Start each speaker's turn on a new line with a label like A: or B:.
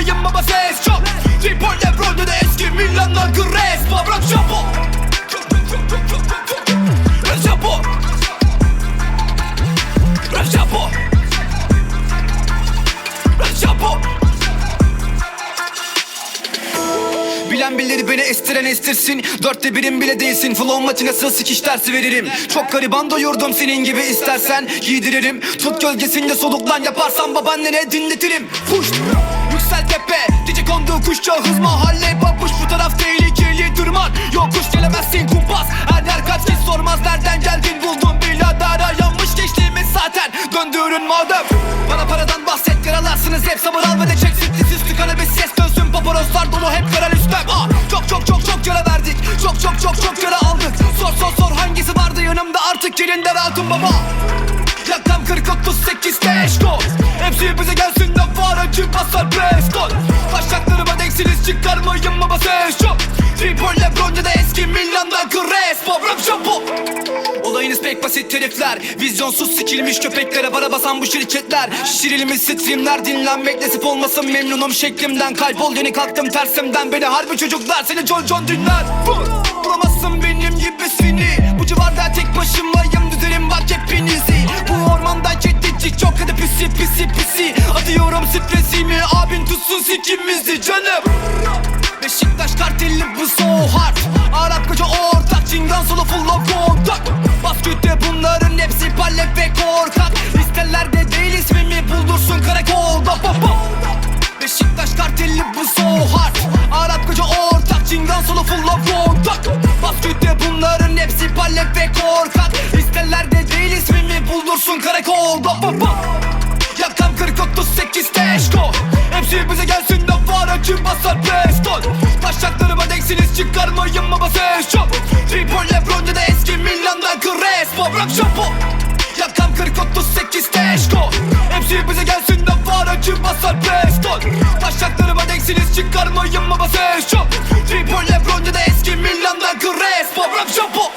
A: çıkarmayın baba ses çok. Tripol Lebron'da da eski Milan'dan Crespo. Bırak şapo. Bırak şapo. Bırak şapo. Bırak şapo. Bilen bilir beni estiren estirsin. 4'te 1'im bile değilsin. Flow makinesi sikiş dersi veririm. Çok gariban doyurdum senin gibi, istersen giydiririm. Tut gölgesinde soluklan, yaparsan babaannene dinletirim. Push. Yüksel tepe gece konduğu kuşça hız mahalle babuş. Bu taraf tehlikeli tırman. Yokuş gelemezsin kumpas. Her yer kaç kez sormaz nereden geldin, buldum birader. Yanmış geçtiğimiz zaten döndürün madem. Bana paradan bahset, yaralarsınız hep, sabır al ve de çek. Sütlü süslü kanabis ses dönsün, paparoslar dolu hep kara üstem. Çok yara verdik, çok yara aldık. Sor hangisi vardı yanımda, artık gelin daraltın baba. Yakam 40-38 teşko. Hepsi bize gelsin de var, acı basar preskol. Taşaklarıma denksiniz, çıkarmayın baba ses çok. Tripol Lebron'da da eski Milan'dan Crespo. Bırak şapo. Olayınız pek basit herifler, vizyonsuz sikilmiş köpeklere bara basan bu şirketler. Şişirilmiş streamler, dinlenmek nasip olmasın memnunum şeklimden. Kaybol yeni kalktım tersimden, beni harbi çocuklar seni John dinler. Bulamazsın benim gibisini, bu civarda tek başımayım, düzelim bak hepinizi. Bu ormanda cedicik çok, hadi pisi atıyorum stresimi, abin tutsun sikimizi canım. Beşiktaş karteli bu so hard. Arap koca ortak, Çingan solo full of kontak. Baskette bunların hepsi palle ve korkak. Listelerde değil ismimi, buldursun karakolda. Beşiktaş karteli bu so hard. Arap koca ortak, Çingan solo full of kontak. Baskette bunların hepsi palle ve korkak. Listelerde değil ismimi, buldursun karakolda. Yakam 40-38 teşko. Hepsi bize gelsin de var, acı basar preskol. Taşaklarıma denksiniz, çıkarmayın baba ses çok. Tripol Lebron'da da eski Milan'dan Crespo. Bırak şapo. Yakam 40-38 teşko. Hepsi bize gelsin de var, acı basar preskol. Taşaklarıma denksiniz, çıkarmayın baba ses çok. Tripol Lebron'da da eski Milan'dan Crespo. Bırak şapo.